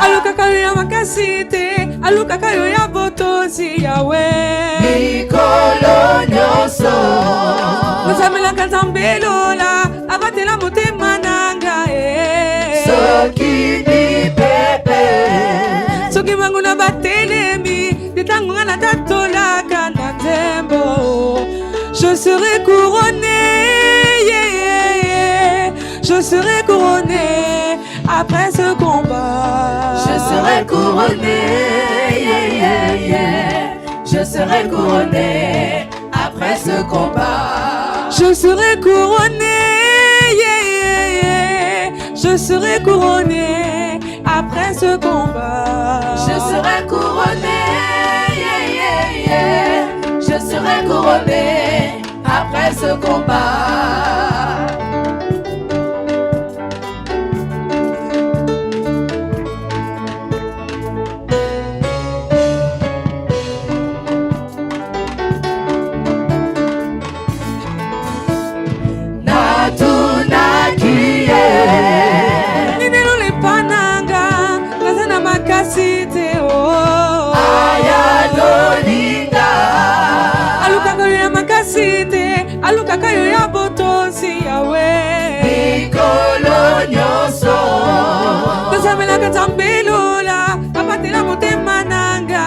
[SPEAKER 1] aluka kayo ya makasite aluka kayo ya botosi yawe
[SPEAKER 2] mikolo nyonso
[SPEAKER 1] Nzamela kanzambelola abatela motema nanga
[SPEAKER 2] soki ni pepe
[SPEAKER 1] soki bangu na batelemi ditango nga na tatolaka na nzembo je serai couronné je serai couronné après ce combat.
[SPEAKER 2] Je serai couronné, je serai couronné après ce combat.
[SPEAKER 1] Je serai couronné, je serai couronné après ce combat.
[SPEAKER 2] Je serai couronné, je serai couronné après ce combat.
[SPEAKER 1] Makasite oh
[SPEAKER 2] aya lolinga
[SPEAKER 1] aluka kayo ya makasite aluka kayo ya botosi yawe
[SPEAKER 2] mikolo nyonso
[SPEAKER 1] Nzamela kanzambelola abatela motema nanga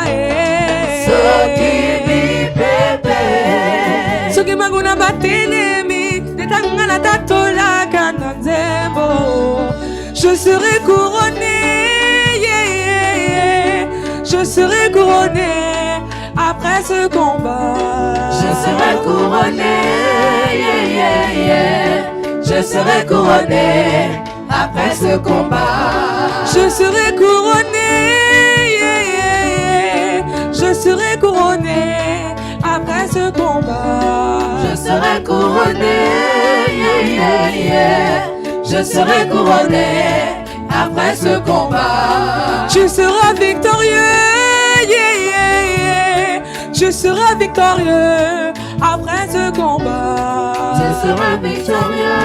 [SPEAKER 2] soki ni pepe
[SPEAKER 1] soki bangu na batelemi detanga na tatolaka na nzembo je serai couronné je serai couronné après ce combat.
[SPEAKER 2] Je serai couronné, je serai couronné après ce combat.
[SPEAKER 1] Je serai couronné, je serai couronné après ce combat.
[SPEAKER 2] Je serai couronné, je serai couronné après ce combat.
[SPEAKER 1] Tu seras victorieux, Je serai victorieux après ce combat.
[SPEAKER 2] Tu seras victorieux,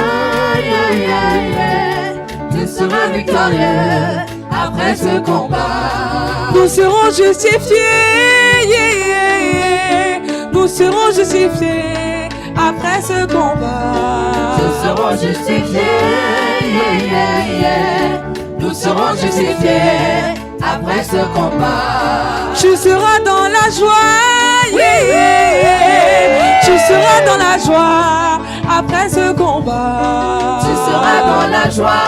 [SPEAKER 2] tu seras victorieux après ce combat.
[SPEAKER 1] Nous serons justifiés, nous serons justifiés après ce combat.
[SPEAKER 2] Nous serons justifiés, nous serons justifiés après ce combat.
[SPEAKER 1] Tu seras dans la joie, tu seras dans la joie après ce combat.
[SPEAKER 2] Tu seras dans la joie,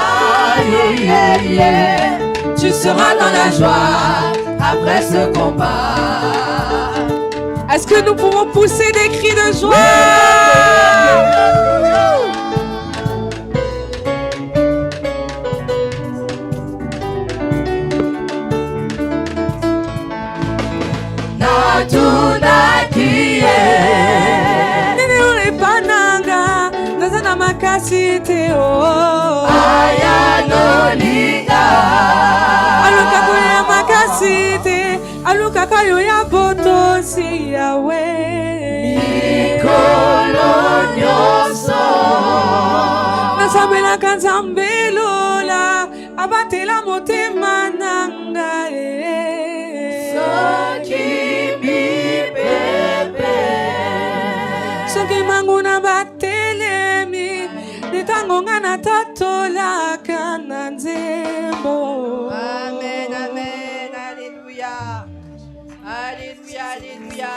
[SPEAKER 2] tu seras dans la joie après ce combat.
[SPEAKER 1] Est-ce que nous pouvons pousser des cris de joie?
[SPEAKER 2] Natuna kie
[SPEAKER 1] Nini ule pananga Nazana makasi teo
[SPEAKER 2] Aya lolinga
[SPEAKER 1] Aluka kuya makasi te Aluka kayo ya boto si yawe
[SPEAKER 2] Mikolo nyoso
[SPEAKER 1] Nasabela kanzambe lola Abatela motema nanga Soki manguna batelemi Nitangonga na tatola kananzembo.
[SPEAKER 2] Amen, amen, alléluia. Alléluia, alléluia.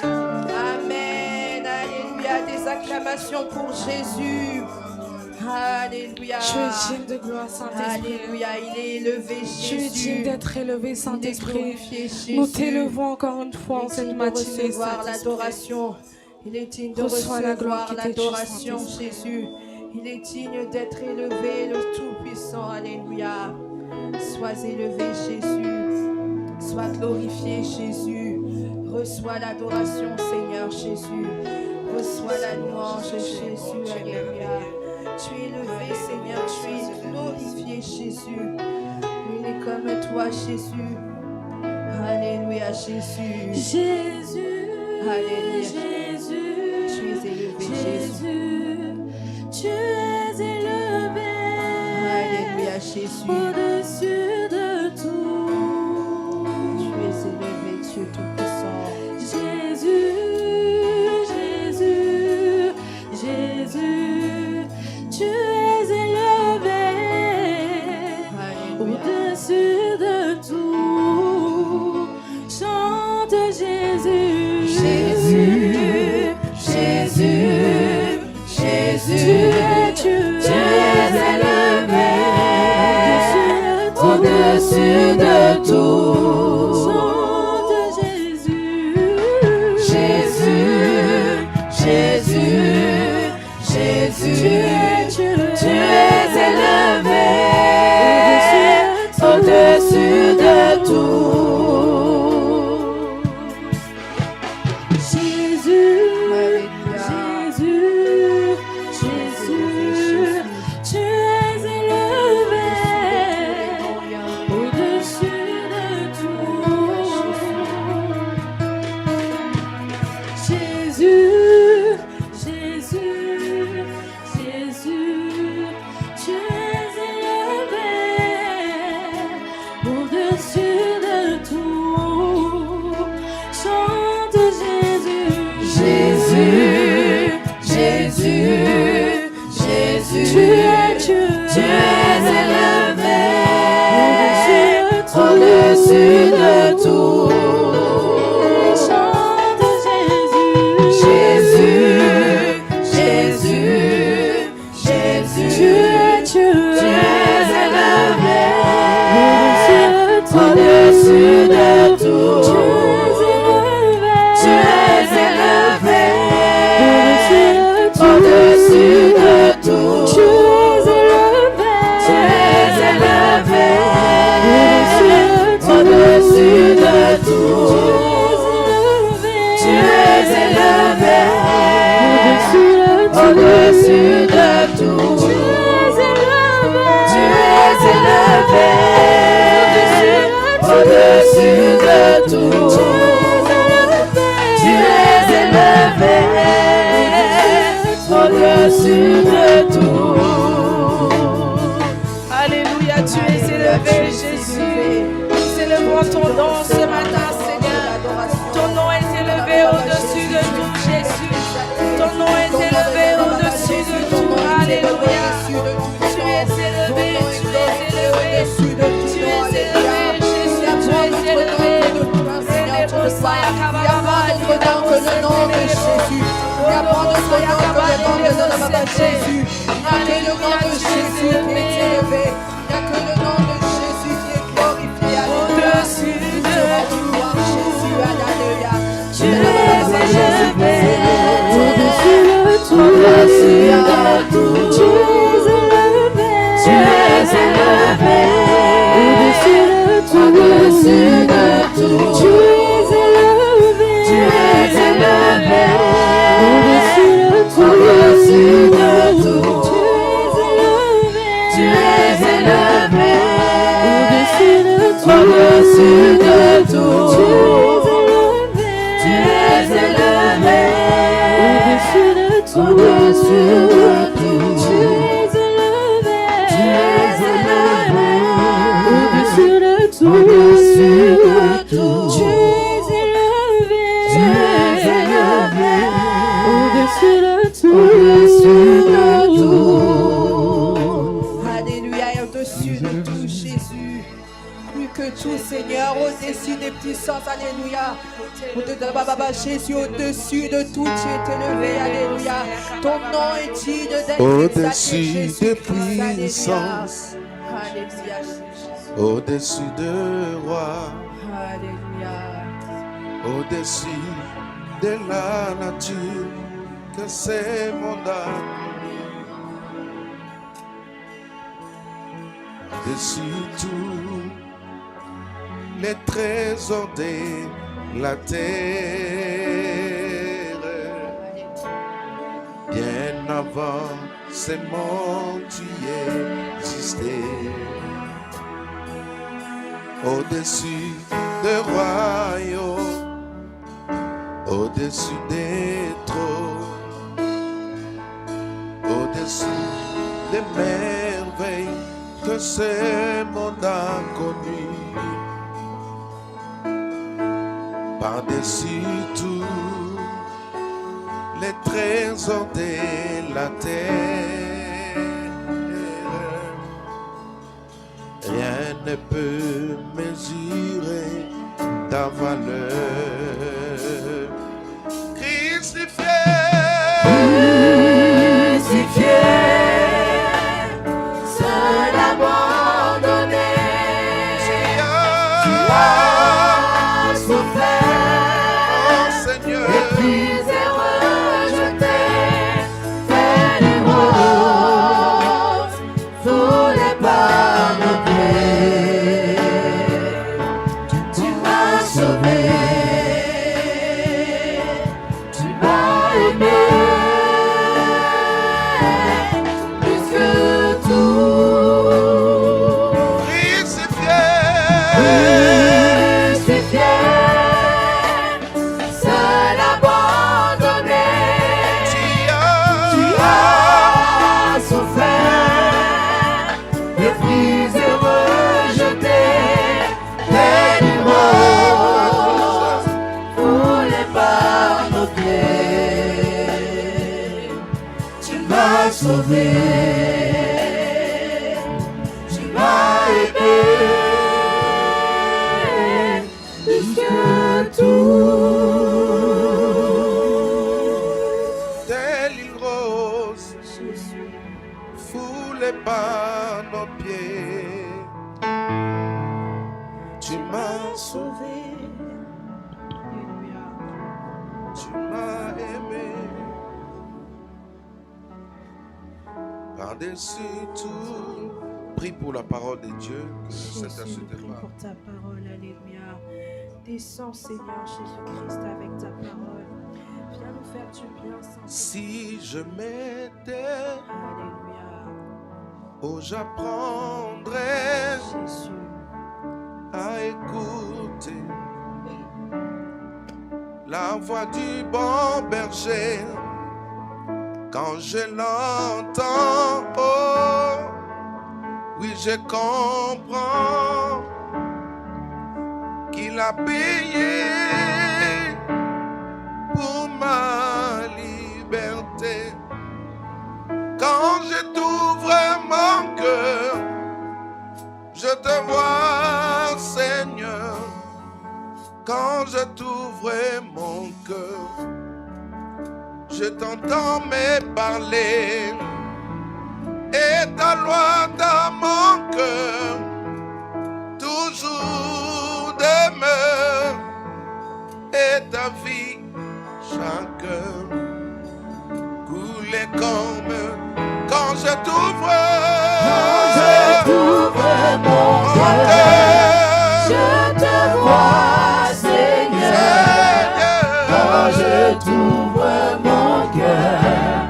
[SPEAKER 2] Amen, alléluia. Des acclamations pour Jésus. Alléluia.
[SPEAKER 1] Tu es digne de gloire, Saint-Esprit.
[SPEAKER 2] Alléluia, il est élevé,
[SPEAKER 1] Tu es
[SPEAKER 2] Jésus.
[SPEAKER 1] digne d'être élevé, Saint-Esprit.
[SPEAKER 2] Jésus.
[SPEAKER 1] Nous t'élevons encore une fois en cette matinée,
[SPEAKER 2] recevoir
[SPEAKER 1] Saint-Esprit.
[SPEAKER 2] l'adoration. Il est digne de
[SPEAKER 1] Reçois la gloire
[SPEAKER 2] recevoir
[SPEAKER 1] qui t'est due,
[SPEAKER 2] l'adoration,
[SPEAKER 1] Saint-Esprit.
[SPEAKER 2] Jésus. Il est digne d'être élevé, le Tout-Puissant. Alléluia. Sois élevé, Jésus. Sois glorifié, Jésus. Reçois l'adoration, Seigneur Jésus. Reçois la louange, Jésus. Alléluia. Tu es élevé, Seigneur. Tu es glorifié, Jésus. Il est comme toi, Jésus. Alléluia, Jésus.
[SPEAKER 1] Jésus,
[SPEAKER 2] Alléluia.
[SPEAKER 1] Jésus,
[SPEAKER 2] Tu es élevé, Jésus.
[SPEAKER 1] tu es élevé.
[SPEAKER 2] Alléluia, Jésus.
[SPEAKER 1] Au-dessus de tout.
[SPEAKER 2] Tu es élevé, Dieu Tout-Puissant.
[SPEAKER 1] Jésus, Jésus, Jésus, tu es élevé.
[SPEAKER 2] Alléluia.
[SPEAKER 1] Au-dessus de tout. Chante Jésus.
[SPEAKER 2] Jésus, Jésus, Jésus. Tu es élevé au-dessus de tout.
[SPEAKER 1] Chante Jésus.
[SPEAKER 2] Jésus, Jésus, Jésus. Tu es élevé au-dessus de tout.
[SPEAKER 1] Jésus,
[SPEAKER 2] Alléluia.
[SPEAKER 1] Jésus, Jésus, tu es élevé au-dessus de tout. Jésus, Jésus, Jésus, tu es élevé au-dessus de tout. Chante Jésus.
[SPEAKER 2] Jésus, Jésus, Jésus. Tu es élevé au-dessus de tout.
[SPEAKER 1] Chante Jésus.
[SPEAKER 2] Jésus, Jésus, Jésus. Tu es élevé au-dessus de tout. Tu es élevé au-dessus de tout. Tu es élevé au-dessus de tout. Tu es élevé au-dessus de tout. Tu es élevé au-dessus de de tout. Tu es élevé au-dessus de tout.
[SPEAKER 1] Alléluia, tu es élevé, Jésus. Nous célébrons ton nom ce matin, Seigneur. Ton nom est élevé au-dessus de tout, Jésus. Ton nom est élevé au-dessus de tout. Alléluia. Tu es élevé, tu es élevé. Tu es élevé, Jésus, tu es élevé.
[SPEAKER 2] Il n'y a pas d'autre nom que le nom de Jésus. Il n'y a pas d'autre nom que le nom de Jésus. Il n'y a que le nom de Jésus qui est élevé. Il n'y a que le nom de Jésus qui est glorifié. Au-dessus de tout, Jésus, alléluia. Tu es élevé. Au-dessus de tout. Au-dessus de tout. Tu es élevé. Au-dessus de tout. Au-dessus de tout. Tu es élevé. Au-dessus de tout. Au-dessus de tout. Tu es élevé. Au-dessus de tout. Au-dessus de tout. Tu es élevé. Au-dessus de tout. Au-dessus de tout. Tu es élevé. Au-dessus de tout. Au-dessus de tout. Tu es élevé. Tu es élevé. Au-dessus de tout. Au-dessus de tout. Alléluia, au-dessus de tout, Jésus. Plus que tout, Seigneur, au-dessus des puissances, alléluia. Jésus, au-dessus de tout, tu es élevé, alléluia. Ton nom est digne d'être
[SPEAKER 3] Au-dessus
[SPEAKER 2] exalté,
[SPEAKER 3] des
[SPEAKER 2] Jésus-Christ, alléluia.
[SPEAKER 3] puissances,
[SPEAKER 2] Alléluia, Jésus.
[SPEAKER 3] au-dessus de roi,
[SPEAKER 2] Alléluia.
[SPEAKER 3] au-dessus de la nature, que c'est mon âme. Dessus tout les trésors de la terre, bien avant ces mondes tu existais, au-dessus des royaumes, au-dessus des trônes, au-dessus des merveilles que ce monde a connu. Par-dessus tout les trésors de la terre, rien ne peut mesurer ta valeur. Crucifié,
[SPEAKER 2] Crucifié, seul abandonné, tu as souffert,
[SPEAKER 3] Seigneur,
[SPEAKER 2] méprisé, rejeté, fait des roses, foulé par nos pieds. Tu m'as sauvé, tu m'as aimé. Plus que tout,
[SPEAKER 3] crucifié,
[SPEAKER 2] crucifié, seul abandonné, tu as souffert, méprisé, rejeté, délivré, foulé par nos pieds. Tu m'as sauvé, tu m'as aimé, plus que tout.
[SPEAKER 3] telle une rose
[SPEAKER 2] Jésus,
[SPEAKER 3] foulée par nos pieds. Tu m'as sauvé, tu m'as aimé. Par-dessus tout, prie pour la parole de Dieu, que le Saint-Esprit
[SPEAKER 1] Jésus,
[SPEAKER 3] te
[SPEAKER 1] prie
[SPEAKER 3] parle.
[SPEAKER 1] pour ta parole, alléluia. Descends, Seigneur Jésus-Christ, avec ta parole. Viens nous faire du bien, Saint-Esprit.
[SPEAKER 3] Si je m'étais,
[SPEAKER 1] Alléluia.
[SPEAKER 3] oh j'apprendrais
[SPEAKER 1] Jésus,
[SPEAKER 3] à écouter la voix du bon berger. Quand je l'entends, oh, oui, je comprends qu'il a payé pour ma liberté. Quand je t'ouvre mon cœur, je te vois, Seigneur. Quand je t'ouvre mon cœur, je t'entends me parler. Et ta loi dans mon cœur toujours demeure. Et ta vie, chaque heure, coule comme quand je t'ouvre.
[SPEAKER 2] Quand je t'ouvre mon cœur, je te vois, Seigneur. Quand je t'ouvre mon cœur,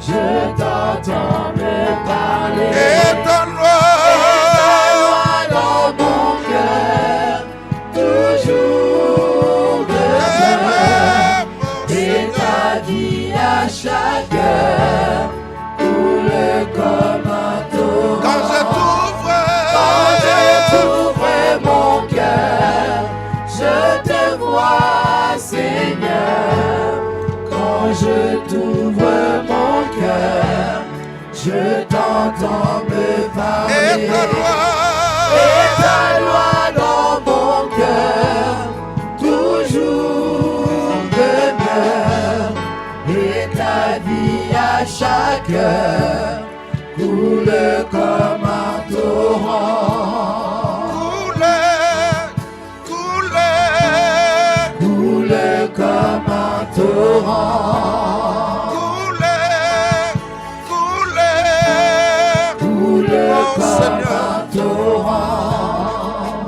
[SPEAKER 2] je t'entends me parler.
[SPEAKER 3] Et ta loi
[SPEAKER 2] dans mon cœur, toujours demeure. Et ta vie à chaque heure coule comme un torrent.
[SPEAKER 3] quand je t'ouvre,
[SPEAKER 2] Mon cœur, je te vois, Seigneur. Quand je t'ouvre mon cœur, je t'entends me parler.
[SPEAKER 3] et ta
[SPEAKER 2] Et ta loi dans mon cœur, toujours demeure. Et ta vie à chaque heure coule comme